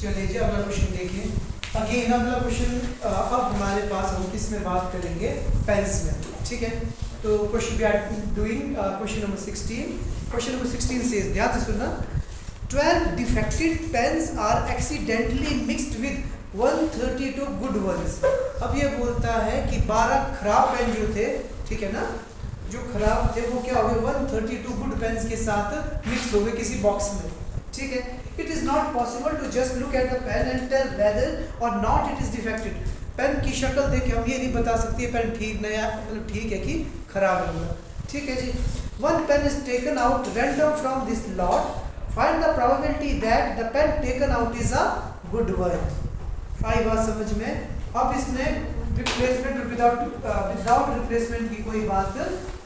चलिए जी अगला क्वेश्चन देखिए। अगेन अगला क्वेश्चन अब हमारे पास हम किस में बात करेंगे, पेन्स में, ठीक है। तो question we are doing question number 16। Question number 16 से ध्यान से सुनना। 12 defected pens are accidentally mixed with 132 good ones. अब ये बोलता है कि 12 खराब पेन जो थे, ठीक है ना, जो खराब थे वो क्या हो गए 132 गुड पेन्स के साथ मिक्स हो गए किसी बॉक्स में, ठीक है। It is not possible to just look at the pen and tell whether or not it is defected. Pen की शक्ल देख के हम ये नहीं बता सकते पेन ठीक नया मतलब ठीक है कि खराब है, ठीक है जी। One pen is taken out random from this lot, find the probability that the pen taken out is a good one. आई बात समझ में। अब इसने रिप्लेसमेंट विदाउट रिप्लेसमेंट की कोई बात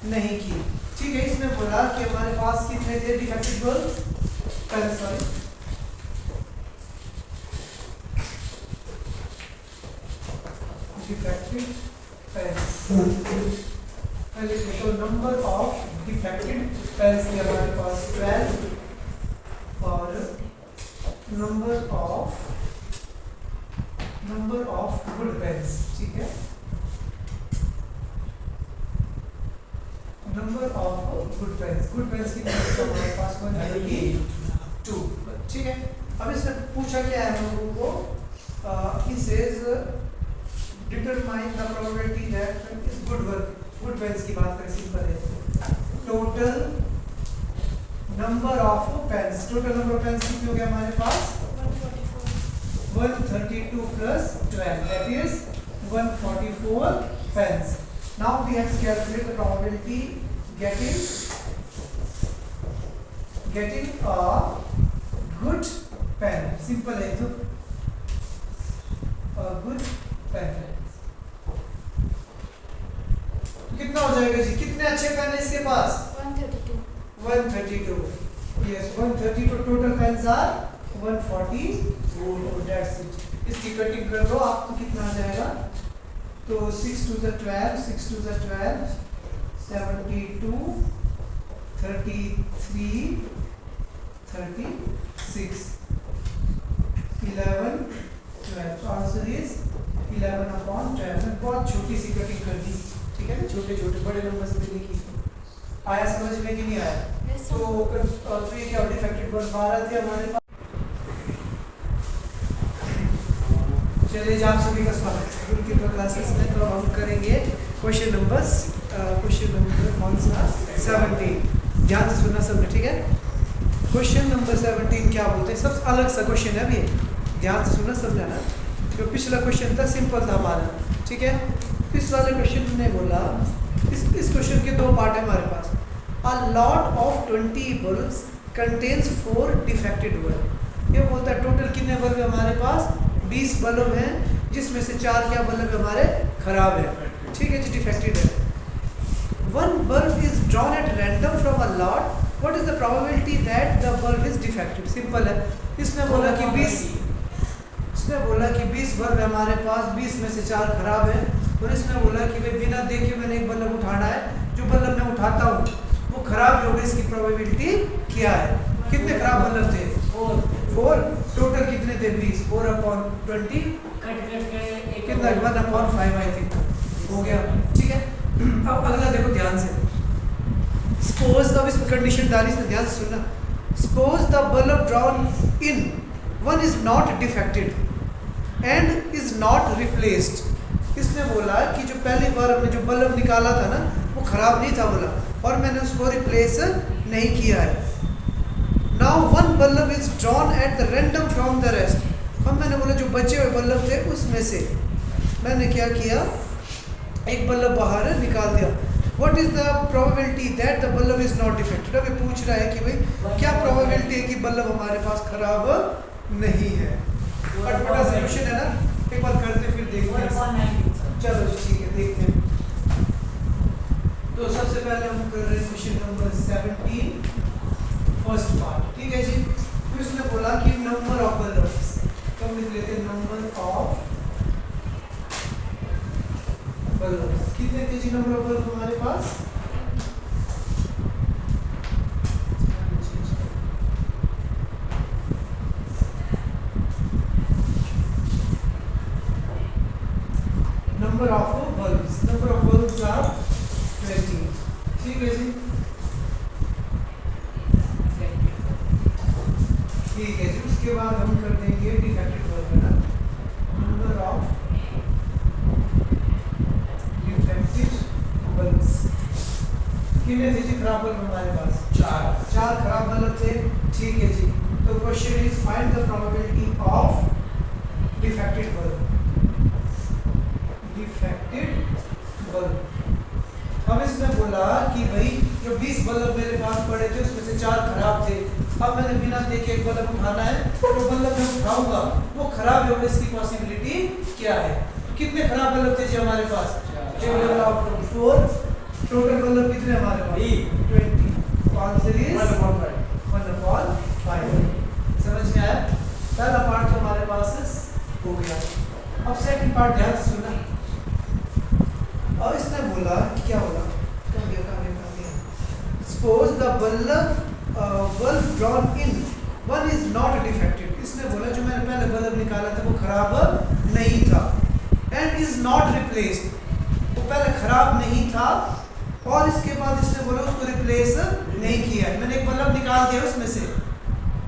नहीं की, ठीक है। इसमें बोला कि हमारे पास कितने थे defected pen, sorry defected pens. पहले देखो नंबर ऑफ डिफेक्टेड पेन्स थे हमारे पास 12 और नंबर ऑफ गुड पेन्स, ठीक है। नंबर ऑफ गुड पेन्स की हमारे पास 132, ठीक है। अब इसने पूछा क्या है हम लोगों को, he says determine the probability that is good pens की बात करें, सिंपल है। टोटल नंबर ऑफ पेन्स कितने हो गए हमारे पास 132 plus 12, that is 144 pens. Now we have to calculate the probability getting a good pen. Simple है तो a good pen. कितना हो जाएगा जी, कितने अच्छे पेन है इसके पास 132। Yes, 132 total pens are 144, that's it. इसकी कटिंग कर दो आपको कितना आ जाएगा, तो 6 to the 12, 72, 33, 36, 11, 12. So answer is 11/12. बहुत छोटी सी कटिंग कर दी, ठीक है ना, छोटे छोटे बड़े नंबर से नहीं की। आया समझ में कि नहीं आया? तो ये क्या डिफेक्टेड 12 थे हमारे पास। चलिए जी आप सभी का स्वागत है उनकी क्लासेस में। तो हम करेंगे क्वेश्चन नंबर कौन सा 17। ध्यान से सुनना सबने, ठीक है। क्वेश्चन नंबर 17 क्या बोलते हैं, सबसे अलग सा क्वेश्चन है। अभी ध्यान से सुनना समझाना। जो पिछला क्वेश्चन था सिंपल था हमारा, ठीक है। इस वाले क्वेश्चन ने बोला, इस क्वेश्चन के दो पार्ट है हमारे पास। A lot of 20 bulbs contains 4 defected bulb. ये बोलता है टोटल कितने बल्ब है हमारे पास 20 बल्ब हैं, जिसमें से 4 क्या बल्ब हमारे खराब है, ठीक है जी, डिफेक्टेड है। One bulb is drawn at random from a lot, what is the probability that the bulb is defected. Simple है। इसने बोला कि 20 बल्ब है हमारे पास, 20 में से 4 खराब है। और इसने बोला कि भाई बिना देखे मैंने एक बल्ब उठाना है, जो बल्ब मैं उठाता हूँ वो खराब होगा, इसकी प्रोबेबिलिटी क्या है। कितने खराब बल्ब थे 4, टोटल कितने थे 20, 4/20 कितना 1/5 आई थिंक हो गया, ठीक है। अब अगला देखो ध्यान से। सपोज अब इसमें कंडीशन डाली, इसमें ध्यान से सुनना। Suppose the bulb drawn in one is not defected and is not replaced. इसने बोला कि जो पहली बार हमने जो बल्ब निकाला था ना वो खराब नहीं था बोला, और मैंने उसको रिप्लेस नहीं किया है। Now one bulb is drawn at the random from the rest. अब मैंने बोला जो बचे हुए बल्ब थे उसमें से मैंने क्या किया, एक बल्ब बाहर निकाल दिया। What is the probability that the bulb is not defective? अब ये पूछ रहा है कि भाई क्या प्रोबेबिलिटी है कि बल्ब हमारे पास खराब नहीं है। अटपटा सा क्वेश्चन है ना, एक बार करते फिर देखते हैं। चलो जी ठीक है, देखते हैं। तो सबसे पहले हम कर रहे हैं क्वेश्चन नंबर 17 फर्स्ट पार्ट, ठीक है जी। तो इसने बोला कि नंबर ऑफ बल्ब्स, तो हम लिख लेते हैं नंबर ऑफ बल्ब्स। कितने थे जी नंबर ऑफ बल्ब हमारे पास 20 नंबर ऑफ बल्ब्स आर 20। ठीक है जी, ठीक है जी। उसके बाद हम कर देंगे डिफेक्टेड बल्ब है ना, नंबर ऑफ डिफेक्टेड बल्ब्स। कितने थे जी खराब बल्ब हमारे पास? 4 खराब बल्ब थे। ठीक है जी, तो question is find the probability of defected bulb. अब इसने बोला कि भाई जो 20 बल्ब मेरे पास पड़े थे उसमें से 4 खराब थे। अब मैंने बिना देखे एक बल्ब उठाना है, तो बल्ब मैं उठाऊंगा वो खराब होगा, इसकी पॉसिबिलिटी क्या है? कितने खराब बल्ब थे जी हमारे पास? 4। टोटल बल्ब कितने हमारे पास? 20। Answer is 1/5। समझ में आया? पहला पार्ट तो हमारे पास हो गया। अब सेकंड पार्ट ध्यान से सुनना। और इसने बोला क्या बोला? Suppose the bulb drawn in one is not defective। इसने बोला जो मैंने पहले बल्ब निकाला था वो खराब नहीं था, and is not replaced, वो पहले खराब नहीं था और इसके बाद इसने बोला उसको रिप्लेस नहीं किया। मैंने एक बल्ब निकाल दिया उसमें से,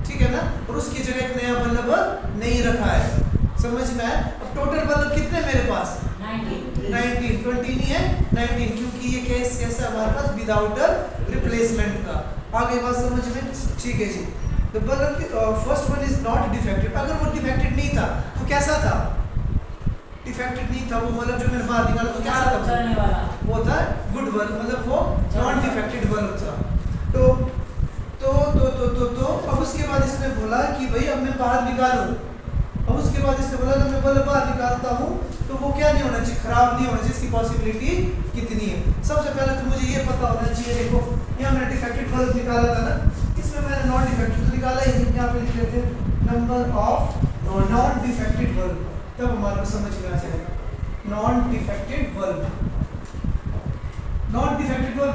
ठीक है ना, और उसकी जगह एक नया बल्ब नहीं रखा है। समझ में आया? अब टोटल बल्ब कितने मेरे पास? 19। 20 नहीं है, 19, क्योंकि ये केस कैसा है हमारे पास? विदाउट रिप्लेसमेंट का। आगे बात समझ में? ठीक है जी। The bulb first one is not defective. अगर वो डिफेक्टेड नहीं था तो कैसा था? डिफेक्टेड नहीं था वो बल्ब जो मैंने बाहर निकाला तो कैसा था? चलने वाला। वो था गुड बल्ब, मतलब वो नॉन डिफेक्टेड बल्ब था। तो अब उसके बाद इसने बोला कि भाई अब मैं बाहर निकालूं। अब उसके बाद इसने बोला जब मैं बल्ब बाहर निकालता हूँ तो वो क्या नहीं होना चाहिए? खराब नहीं होना चाहिए। इसकी पॉसिबिलिटी कितनी है? सबसे पहले तो मुझे ये पता होना चाहिए, देखो यहाँ मैंने डिफेक्टेड बल्ब निकाला था ना, इसमें मैंने नॉन डिफेक्टेड तो निकाला ही, यहाँ पे लिख लेते हैं number of non defected bulb, तब हमारे को समझ में आ जाएगा। नॉन डिफेक्टेड बल्ब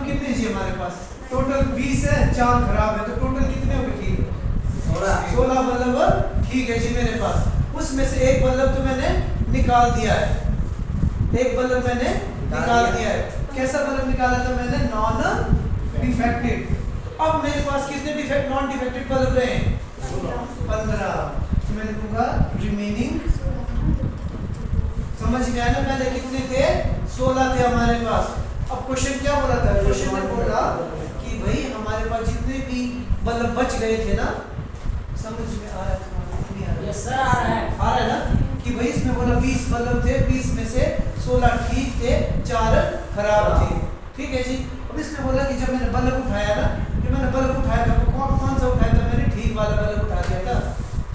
कितने जी हमारे पास? टोटल 20 है, 4 खराब है, तो टोटल कितने हो गए? ठीक है 16 बल्ब। ठीक है जी मेरे पास, उसमें से एक बल्ब तो मैंने निकाल दिया है, एक बल्ब मैंने निकाल दिया है। कैसा बल्ब निकाला था मैंने? Non defected. अब मेरे पास कितने नॉन डिफेक्टेड बल्ब रहे? 15। तो मैं लिखूंगा रिमेनिंग। समझ में आया ना? पहले कितने थे? 16 थे हमारे पास। अब क्वेश्चन क्या बोला था? क्वेश्चन ने बोला कि भाई हमारे पास जितने भी बल्ब बच गए थे ना, समझ में आ रहा है? यस सर, आ रहा है ना, कि भाई इसमें बोला 20 बल्ब थे, 20 में से 16 ठीक थे, 4 खराब थे। ठीक है जी। अब इसने बोला कि जब मैंने बल्ब उठाया ना, जब मैंने बल्ब उठाया था तो कौन सा उठाया था? मैंने ठीक वाला बल्ब उठा दिया था।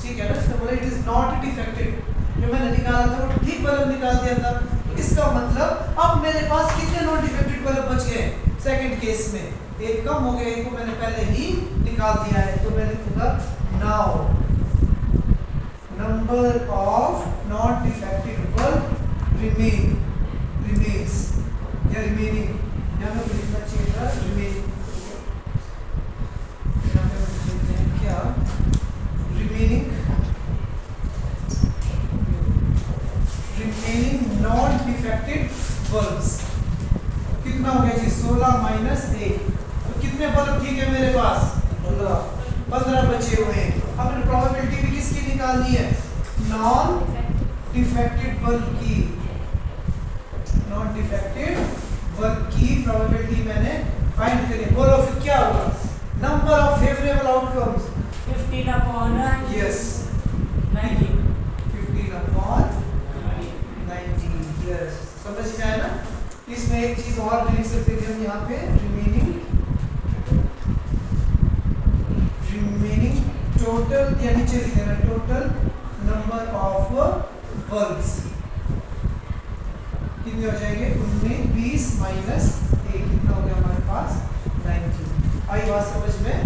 ठीक है ना? इसने बोला इट इज नॉट डिफेक्टेड, जो मैंने निकाला था वो ठीक बल्ब निकाल दिया था। तो इसका मतलब अब मेरे पास कितने नॉन डिफेक्टेड बल्ब बच गए? सेकंड केस में एक कम हो गया, एक को मैंने पहले ही निकाल दिया है। तो मैं लिखूंगा now number of not defective bulb remains या remaining, यहाँ पे लिखना चाहिए था remaining, यहाँ पे लिखते हैं क्या? remaining not defective bulbs कितना हो गया जी? 16 माइनस 1, तो कितने बल्ब ठीक है मेरे पास? 15 बचे हुए हैं। अब मैंने प्रोबेबिलिटी भी किसकी निकालनी है? नॉन डिफेक्टेड बल्ब की। नॉन डिफेक्टेड बल्ब की प्रोबेबिलिटी मैंने फाइंड करी। बोलो फिर क्या होगा? Number of favourable outcomes 15/90। Yes 15/90। Yes, समझ में आया ना? इसमें एक चीज और लिख सकते थे हम यहाँ पे, रिमेनिंग टोटल, या नीचे लिख देना टोटल नंबर ऑफ बल्ब्स कितने हो जाएंगे? उनमें 20 माइनस 1 कितना हो गया हमारे पास? 90। आई बात समझ में?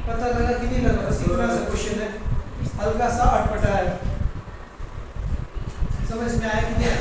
पता लगा कि नहीं लगा? सिंपल सा क्वेश्चन है, हल्का सा अटपटा है। समझ में आया कि नहीं?